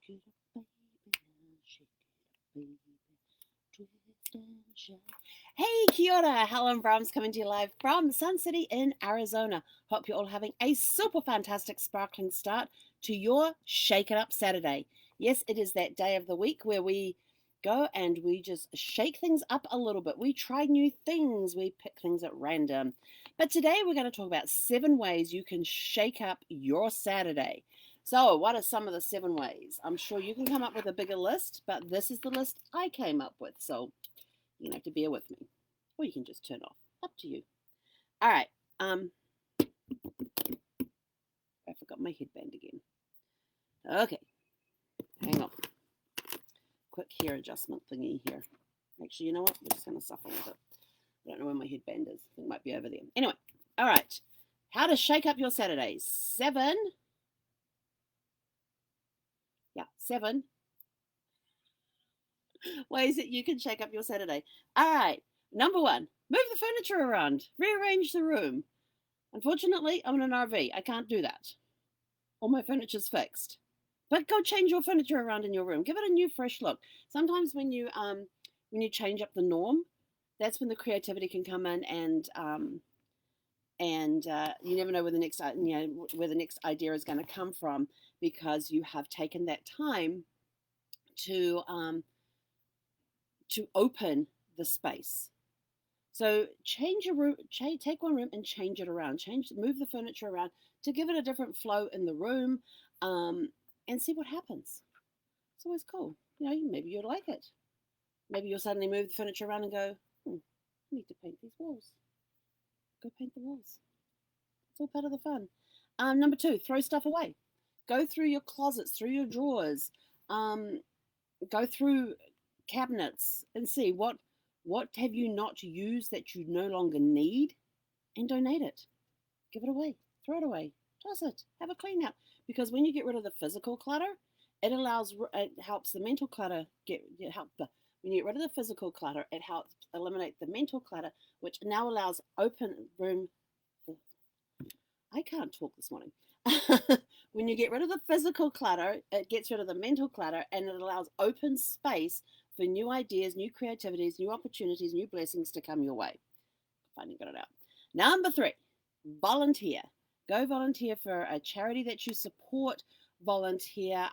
it up, baby, now shake it up, baby. Twist and shout. Hey, kia ora, Helen Brahms coming to you live from Sun City in Arizona. Hope you're all having a super fantastic, sparkling start to your Shake It Up Saturday. Yes, it is that day of the week where we go and we just shake things up a little bit. We try new things, we pick things at random. But today we're going to talk about 7 ways you can shake up your Saturday. So, what are some of the 7 ways? I'm sure you can come up with a bigger list, but this is the list I came up with. So, you're going to have to bear with me. Or you can just turn off. Up to you. All right. I forgot my headband again. Okay. Hang on. Quick hair adjustment thingy here. Actually, you know what? We're just going to suffer with it. I don't know where my headband is. It might be over there. Anyway. All right. How to shake up your Saturdays. 7 ways that you can shake up your Saturday. All right. Number 1, move the furniture around. Rearrange the room. Unfortunately, I'm in an RV. I can't do that. All my furniture's fixed. But go change your furniture around in your room. Give it a new, fresh look. Sometimes when you change up the norm, that's when the creativity can come in, and you never know where the next idea is going to come from, because you have taken that time to open the space. So change your room, take one room and change it around. Move the furniture around to give it a different flow in the room, and see what happens. It's always cool. Maybe you'll like it. Maybe you'll suddenly move the furniture around and go, I need to paint these walls. Go paint the walls. It's all part of the fun. Number 2, throw stuff away. Go through your closets, through your drawers, go through cabinets and see what have you not used that you no longer need, and donate it. Give it away. Throw it away. Toss it. Have a clean out. Because when you get rid of the physical clutter, it helps the mental clutter when you get rid of the physical clutter, it helps eliminate the mental clutter, which now allows open room. I can't talk this morning. When you get rid of the physical clutter, it gets rid of the mental clutter, and it allows open space for new ideas, new creativities, new opportunities, new blessings to come your way. Finally got it out. Number 3, volunteer. Go volunteer for a charity that you support. Volunteer.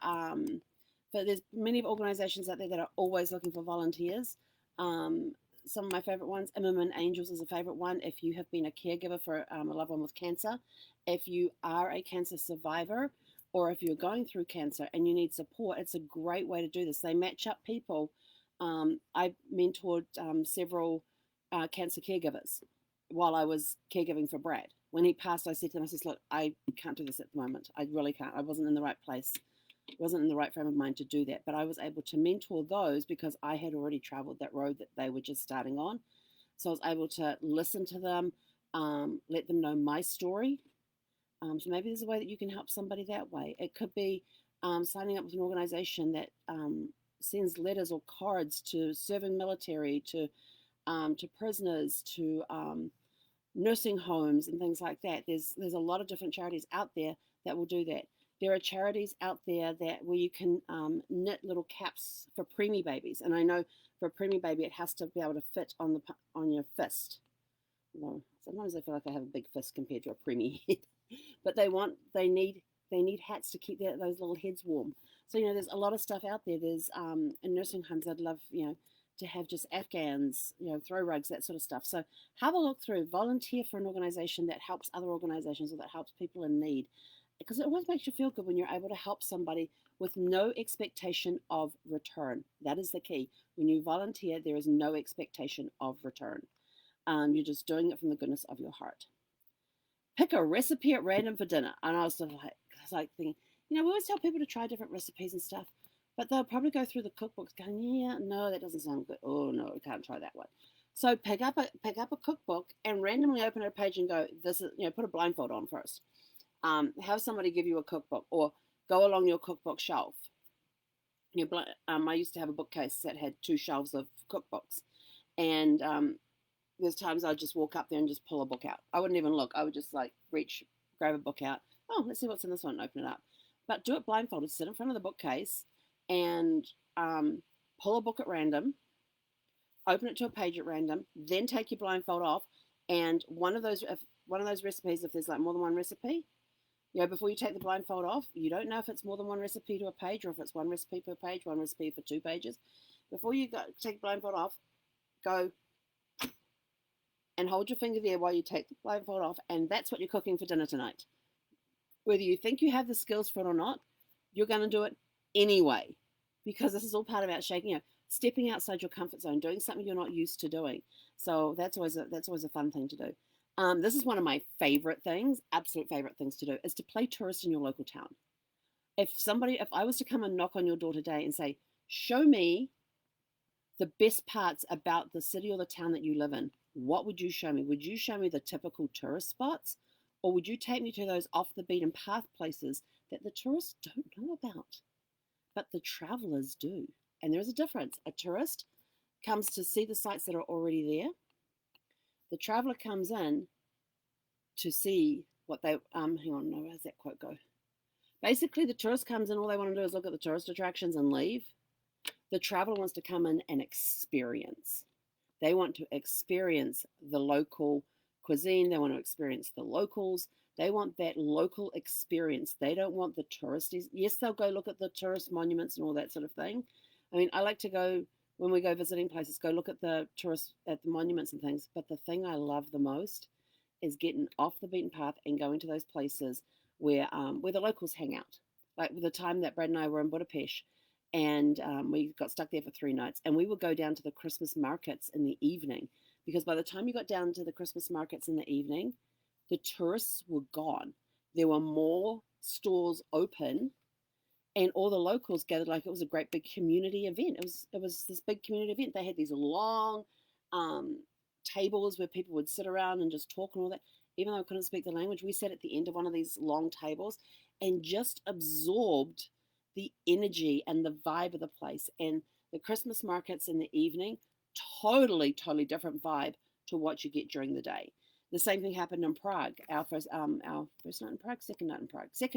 But there's many organizations out there that are always looking for volunteers. Some of my favorite ones, Immerman Angels is a favorite one. If you have been a caregiver for a loved one with cancer, if you are a cancer survivor, or if you're going through cancer and you need support, it's a great way to do this. They match up people. I mentored several cancer caregivers while I was caregiving for Brad. When he passed, I said to him, look, I can't do this at the moment. I really can't. I wasn't in the right place. Wasn't in the right frame of mind to do that. But I was able to mentor those because I had already traveled that road that they were just starting on. So I was able to listen to them, let them know my story. So maybe there's a way that you can help somebody that way. It could be signing up with an organization that sends letters or cards to serving military, to prisoners, to nursing homes and things like that. There's a lot of different charities out there that will do that. There are charities out there where you can knit little caps for preemie babies, and I know for a preemie baby it has to be able to fit on your fist. Well, sometimes I feel like I have a big fist compared to a preemie head, but they need hats to keep those little heads warm. So there's a lot of stuff out there. There's in nursing homes, I'd love to have just Afghans, throw rugs, that sort of stuff. So have a look through, volunteer for an organization that helps other organizations or that helps people in need, because it always makes you feel good when you're able to help somebody with no expectation of return. That is the key. When you volunteer, there is no expectation of return. You're just doing it from the goodness of your heart. Pick a recipe at random for dinner. And I was thinking, we always tell people to try different recipes and stuff, but they'll probably go through the cookbooks going, yeah, no, that doesn't sound good. Oh, no, I can't try that one. So pick up a cookbook and randomly open a page and go, this is, put a blindfold on first. Have somebody give you a cookbook, or go along your cookbook shelf. I used to have a bookcase that had 2 shelves of cookbooks, and there's times I'd just walk up there and just pull a book out. I wouldn't even look. I would just reach, grab a book out. Oh, let's see what's in this one, and open it up. But do it blindfolded. Sit in front of the bookcase. and pull a book at random, open it to a page at random, then take your blindfold off, and one of those recipes, if there's like more than one recipe, before you take the blindfold off, you don't know if it's more than one recipe to a page or if it's one recipe per page, one recipe for 2 pages. Before you take the blindfold off, go and hold your finger there while you take the blindfold off, and that's what you're cooking for dinner tonight. Whether you think you have the skills for it or not, you're going to do it anyway, because this is all part about stepping outside your comfort zone, doing something you're not used to doing. So that's always a fun thing to do. This is one of my favorite things, absolute favorite things to do, is to play tourist in your local town. If I was to come and knock on your door today and say, show me the best parts about the city or the town that you live in, what would you show me? Would you show me the typical tourist spots? Or would you take me to those off the beaten path places that the tourists don't know about, but the travelers do? And there's a difference. A tourist comes to see the sites that are already there. The traveler comes in to see what they, hang on, no, how's that quote go? Basically, the tourist comes in, all they want to do is look at the tourist attractions and leave. The traveler wants to come in and experience. They want to experience the local cuisine. They want to experience the locals. They want that local experience. They don't want the touristies. Yes, they'll go look at the tourist monuments and all that sort of thing. I mean, I like to go, when we go visiting places, go look at the monuments and things. But the thing I love the most is getting off the beaten path and going to those places where the locals hang out. Like the time that Brad and I were in Budapest, and we got stuck there for 3 nights, and we would go down to the Christmas markets in the evening, because by the time you got down to the Christmas markets in the evening, the tourists were gone. There were more stores open, and all the locals gathered like it was a great big community event. It was this big community event. They had these long tables where people would sit around and just talk and all that. Even though I couldn't speak the language, we sat at the end of one of these long tables and just absorbed the energy and the vibe of the place. And the Christmas markets in the evening, totally different vibe to what you get during the day. The same thing happened in Prague. Our first night in Prague, second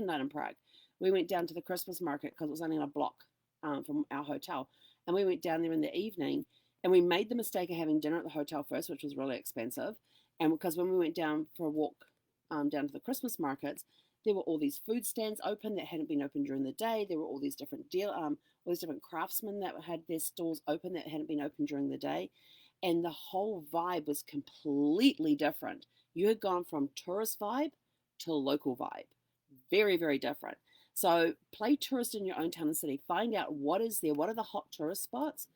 night in Prague. We went down to the Christmas market because it was only on a block from our hotel, and we went down there in the evening. And we made the mistake of having dinner at the hotel first, which was really expensive. And because when we went down for a walk down to the Christmas markets, there were all these food stands open that hadn't been open during the day. There were all these different all these different craftsmen that had their stalls open that hadn't been open during the day. And the whole vibe was completely different. You had gone from tourist vibe to local vibe. Very, very different. So play tourist in your own town and city. Find out what is there. What are the hot tourist spots?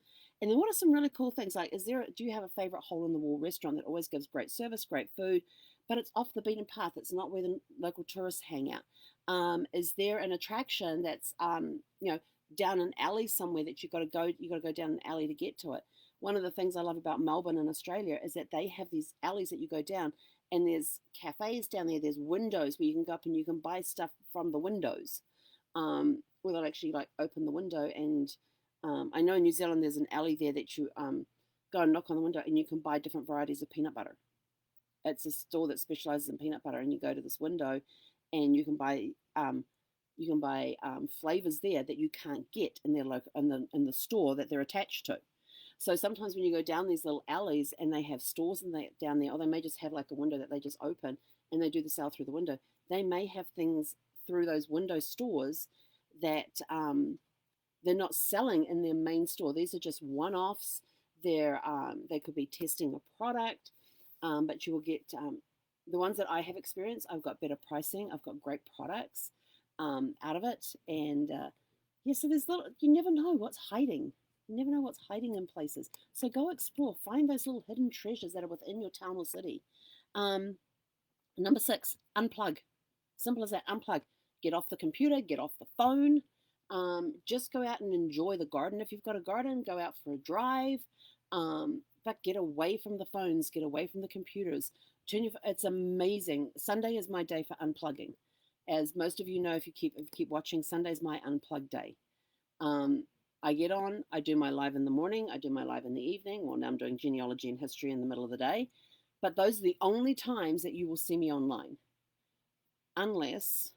And then what are some really cool things? Like, do you have a favorite hole-in-the-wall restaurant that always gives great service, great food, but it's off the beaten path? It's not where the local tourists hang out. Is there an attraction that's, down an alley somewhere that you got to go down an alley to get to it? One of the things I love about Melbourne and Australia is that they have these alleys that you go down, and there's cafes down there. There's windows where you can go up and you can buy stuff from the windows, where they'll actually like open the window. And I know in New Zealand there's an alley there that you go and knock on the window and you can buy different varieties of peanut butter. It's a store that specializes in peanut butter, and you go to this window and you can buy flavors there that you can't get in their in the store that they're attached to. So sometimes when you go down these little alleys and they have stores down there, or they may just have like a window that they just open and they do the sale through the window. They may have things through those window stores that they're not selling in their main store. These are just one-offs. They could be testing a product, but you will get the ones that I have experienced. I've got better pricing. I've got great products out of it, and so there's you never know what's hiding. You never know what's hiding in places. So go explore. Find those little hidden treasures that are within your town or city. Number 6, unplug. Simple as that. Unplug. Get off the computer. Get off the phone. Just go out and enjoy the garden. If you've got a garden, go out for a drive. But get away from the phones. Get away from the computers. It's amazing. Sunday is my day for unplugging. As most of you know, if you keep watching, Sunday's my unplug day. I get on, I do my live in the morning, I do my live in the evening. Well, now I'm doing genealogy and history in the middle of the day. But those are the only times that you will see me online. Unless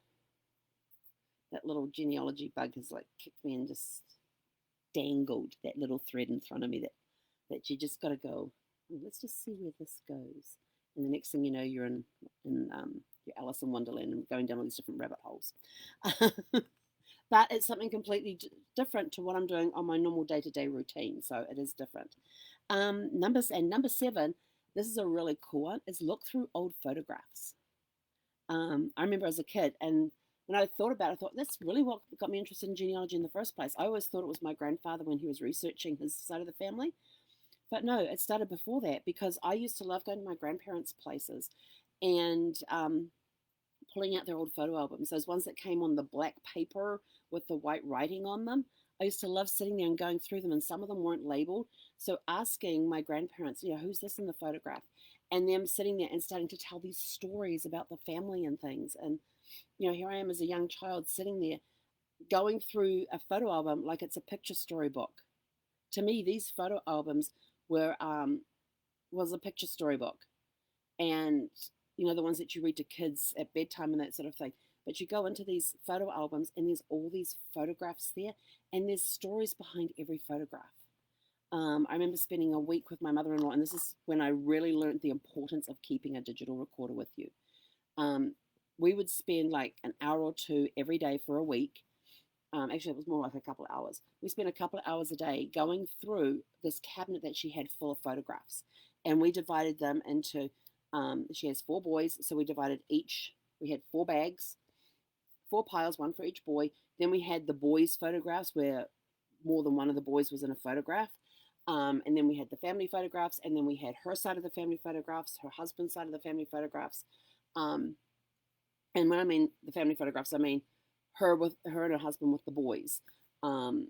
that little genealogy bug has like kicked me and just dangled, that little thread in front of me that you just got to go, "Oh, let's just see where this goes." And the next thing you know, you're in your Alice in Wonderland and going down all these different rabbit holes. But it's something completely different to what I'm doing on my normal day-to-day routine. So it is different. Number 7, this is a really cool one, is look through old photographs. I remember as a kid, and when I thought about it, I thought that's really what got me interested in genealogy in the first place. I always thought it was my grandfather when he was researching his side of the family. But no, it started before that because I used to love going to my grandparents' places and pulling out their old photo albums, those ones that came on the black paper with the white writing on them. I used to love sitting there and going through them, and some of them weren't labeled. So asking my grandparents, who's this in the photograph? And them sitting there and starting to tell these stories about the family and things. And, here I am as a young child sitting there going through a photo album like it's a picture storybook. To me, these photo albums were was a picture storybook, and the ones that you read to kids at bedtime and that sort of thing. But you go into these photo albums and there's all these photographs there, and there's stories behind every photograph. I remember spending a week with my mother-in-law, and this is when I really learned the importance of keeping a digital recorder with you. We would spend like an hour or two every day for a week. Actually, it was more like a couple of hours. We spent a couple of hours a day going through this cabinet that she had full of photographs, and we divided them into. She has 4 boys, so we divided each. We had 4 bags, 4 piles, one for each boy. Then we had the boys' photographs where more than one of the boys was in a photograph. And then we had the family photographs, and then we had her side of the family photographs, her husband's side of the family photographs. And when I mean the family photographs, I mean her and her husband with the boys. And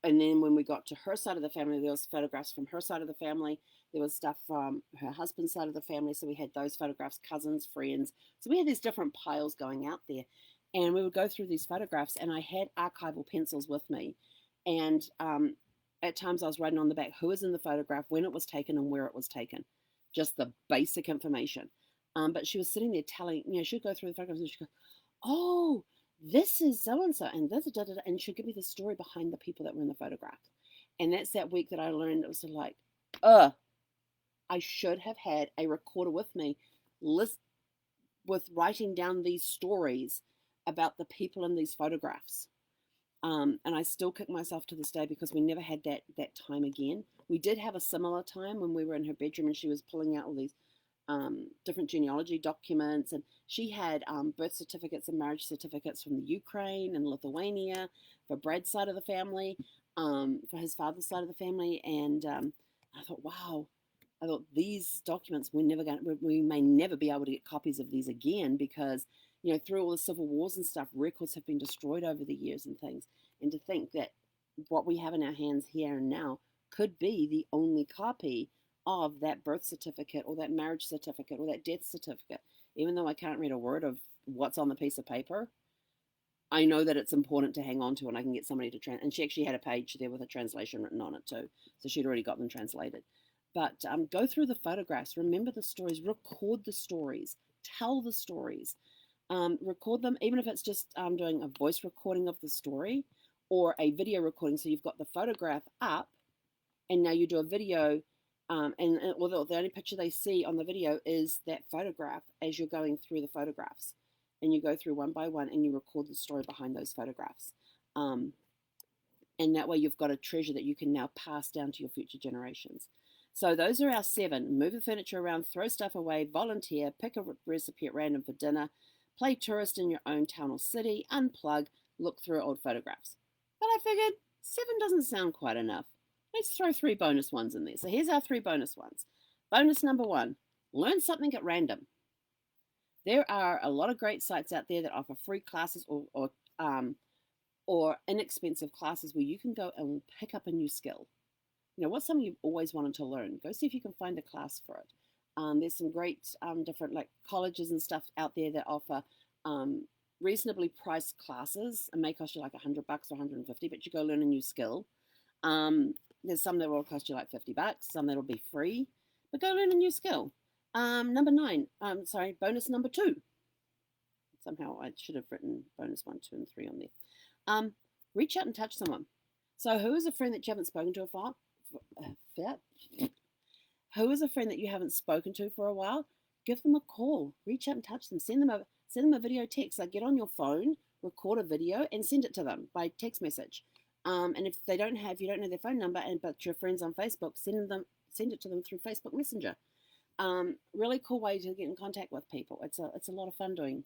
then when we got to her side of the family, there was photographs from her side of the family. There was stuff from her husband's side of the family. So we had those photographs, cousins, friends. So we had these different piles going out there. And we would go through these photographs, and I had archival pencils with me. And at times I was writing on the back who was in the photograph, when it was taken, and where it was taken. Just the basic information. But she was sitting there telling, she'd go through the photographs and she'd go, "Oh, this is so-and-so, and this, and she'd give me the story behind the people that were in the photograph." And that's that week that I learned, it was like, I should have had a recorder with me with writing down these stories about the people in these photographs. And I still kick myself to this day because we never had that time again. We did have a similar time when we were in her bedroom and she was pulling out all these different genealogy documents, and she had birth certificates and marriage certificates from the Ukraine and Lithuania for Brad's side of the family, for his father's side of the family, and I thought, wow, I thought these documents we may never be able to get copies of these again because through all the civil wars and stuff, records have been destroyed over the years and things, and to think that what we have in our hands here and now could be the only copy of that birth certificate or that marriage certificate or that death certificate. Even though I can't read a word of what's on the piece of paper, I know that it's important to hang on to, and I can get somebody to and she actually had a page there with a translation written on it too, so she'd already got them translated. But go through the photographs, remember the stories, record the stories, tell the stories, record them, even if it's just doing a voice recording of the story or a video recording, so you've got the photograph up and now you do a video. And although the only picture they see on the video is that photograph as you're going through the photographs, and you go through one by one and you record the story behind those photographs. And that way you've got a treasure that you can now pass down to your future generations. So those are our 7. Move the furniture around, throw stuff away, volunteer, pick a recipe at random for dinner, play tourist in your own town or city, unplug, look through old photographs. But I figured 7 doesn't sound quite enough. Let's throw 3 bonus ones in there. So here's our 3 bonus ones. Bonus number 1, learn something at random. There are a lot of great sites out there that offer free classes or inexpensive classes where you can go and pick up a new skill. What's something you've always wanted to learn? Go see if you can find a class for it. There's some great different like colleges and stuff out there that offer reasonably priced classes and may cost you like $100 or $150, but you go learn a new skill. There's some that will cost you like $50, some that'll be free, but go learn a new skill. Bonus number 2. Somehow I should have written bonus 1, 2, and 3 on there. Reach out and touch someone. So who is a friend that you haven't spoken to for who is a friend that you haven't spoken to for a while? Give them a call. Reach out and touch them. Send them a video text. Like get on your phone, record a video, and send it to them by text message. And if you don't know their phone number, and but your friends on Facebook, send it to them through Facebook Messenger. Really cool way to get in contact with people. It's a lot of fun doing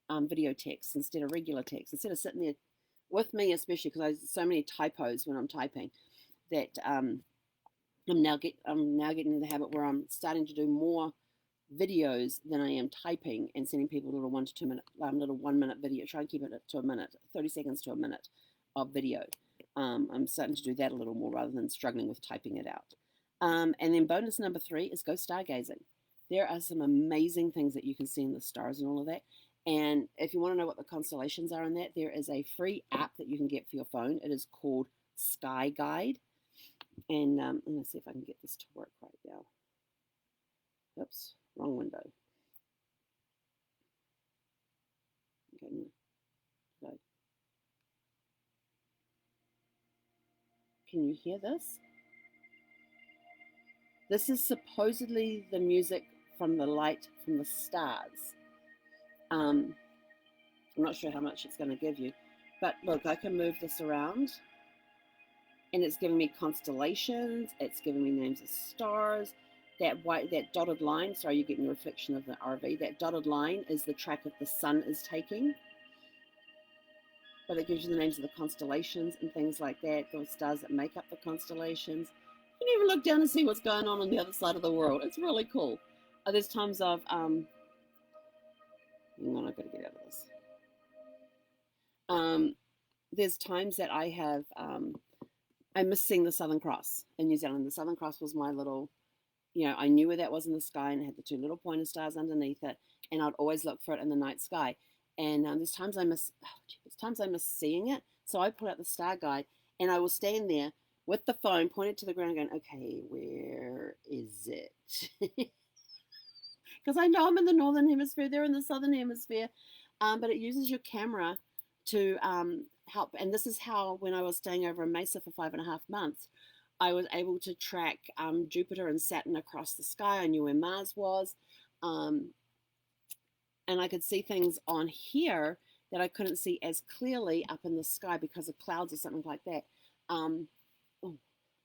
video text instead of regular text. Instead of sitting there with me, especially because I have so many typos when I'm typing that I'm now getting in the habit where I'm starting to do more videos than I am typing and sending people little 1 to 2 minute, little 1 minute video. Try and keep it to a minute, 30 seconds to a minute of video. I'm starting to do that a little more rather than struggling with typing it out. And then bonus number 3 is go stargazing. There are some amazing things that you can see in the stars and all of that. And if you want to know what the constellations are on that, there is a free app that you can get for your phone. It is called Sky Guide. And let me see if I can get this to work right now. Oops, wrong window. Okay, no. Can you hear this? This is supposedly the music from the light from the stars. I'm not sure how much it's going to give you, but look, I can move this around and it's giving me constellations. It's giving me names of stars. That dotted line, sorry, you're getting the reflection of the RV. That dotted line is the track that the sun is taking. But it gives you the names of the constellations and things like that, the stars that make up the constellations. You can even look down and see what's going on the other side of the world. It's really cool. There's times of, hang on, I've got to get out of this. There's times that I miss seeing the Southern Cross in New Zealand. The Southern Cross was my little, I knew where that was in the sky, and it had the 2 little pointer stars underneath it, and I'd always look for it in the night sky. And there's times I miss seeing it, so I pull out the star guide, and I will stand there with the phone pointed to the ground, going, "Okay, where is it?" Because I know I'm in the northern hemisphere, they're in the southern hemisphere, but it uses your camera to help. And this is how, when I was staying over in Mesa for 5.5 months, I was able to track Jupiter and Saturn across the sky. I knew where Mars was. And I could see things on here that I couldn't see as clearly up in the sky because of clouds or something like that.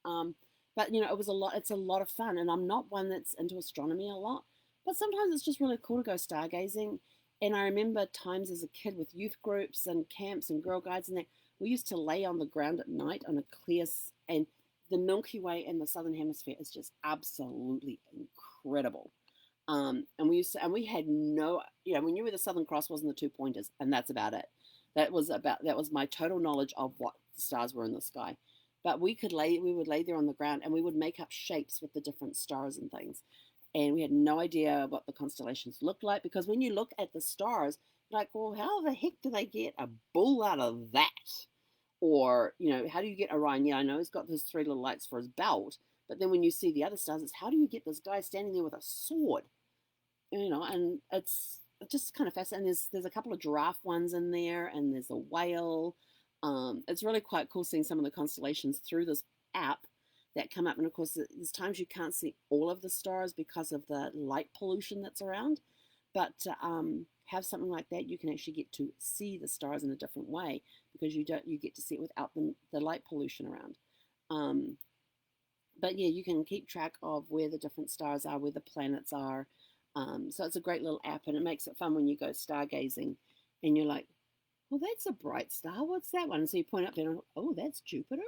But it was a lot. It's a lot of fun, and I'm not one that's into astronomy a lot, but sometimes it's just really cool to go stargazing. And I remember times as a kid with youth groups and camps and Girl Guides and that, we used to lay on the ground at night on a clear, and the Milky Way in the southern hemisphere is just absolutely incredible. And we had no, we knew where the Southern Cross was and the 2 pointers, and that's about it. That was my total knowledge of what the stars were in the sky. But we would lay there on the ground, and we would make up shapes with the different stars and things. And we had no idea what the constellations looked like, because when you look at the stars, like, well, how the heck do they get a bull out of that? Or, how do you get Orion? Yeah, I know he's got those 3 little lights for his belt, but then when you see the other stars, it's how do you get this guy standing there with a sword? And it's just kind of fascinating. There's a couple of giraffe ones in there, and there's a whale. It's really quite cool seeing some of the constellations through this app that come up. And of course, there's times you can't see all of the stars because of the light pollution that's around. But to have something like that, you can actually get to see the stars in a different way, because you get to see it without the light pollution around. But yeah, you can keep track of where the different stars are, where the planets are. So it's a great little app, and it makes it fun when you go stargazing and you're like, well, that's a bright star. What's that one? And so you point up there and, oh, that's Jupiter.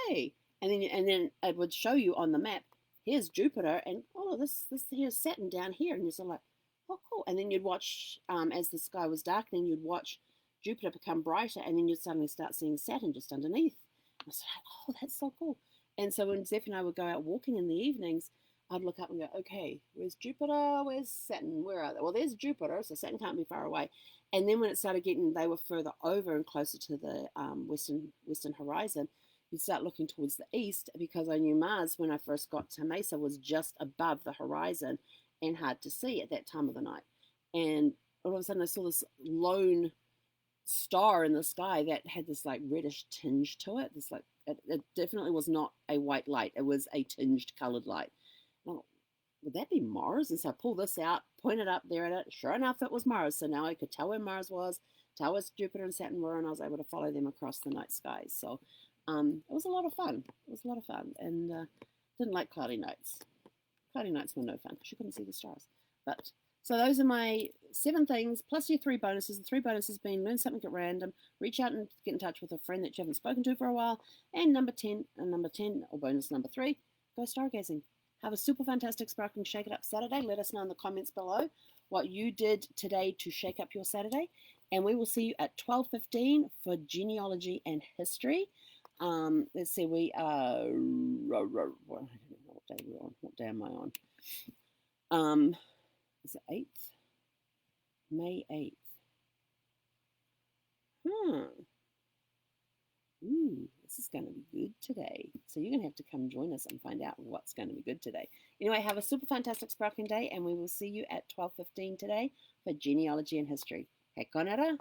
Okay. And then it would show you on the map, here's Jupiter, and oh, this here's Saturn down here. And you're sort of like, oh, cool. And then you'd watch, as the sky was darkening, you'd watch Jupiter become brighter, and then you'd suddenly start seeing Saturn just underneath. I was like, oh, that's so cool. And so when Zeph and I would go out walking in the evenings, I'd look up and go, okay, where's Jupiter? Where's Saturn? Where are they? Well, there's Jupiter, so Saturn can't be far away. And then when it started they were further over and closer to the western horizon, you'd start looking towards the east, because I knew Mars, when I first got to Mesa, was just above the horizon and hard to see at that time of the night. And all of a sudden I saw this lone star in the sky that had this like reddish tinge to it. It definitely was not a white light. It was a tinged coloured light. Well, would that be Mars? And so I pulled this out, pointed up there at it. Sure enough, it was Mars. So now I could tell where Mars was, tell where Jupiter and Saturn were, and I was able to follow them across the night skies. So it was a lot of fun. It was a lot of fun, and didn't like cloudy nights. Cloudy nights were no fun because you couldn't see the stars. But so those are my 7 things, plus your 3 bonuses. The 3 bonuses being learn something at random, reach out and get in touch with a friend that you haven't spoken to for a while, and number 10, or bonus number 3, go stargazing. Have a super fantastic Sparkling Shake It Up Saturday. Let us know in the comments below what you did today to shake up your Saturday. And we will see you at 12:15 for genealogy and history. Let's see, we are, I don't know what day we're on. What day am I on? Is it 8th? May 8th. Ooh, this is going to be good today. So you're going to have to come join us and find out what's going to be good today. Anyway, have a super fantastic sparkling day, and we will see you at 12:15 today for genealogy and history. He konera.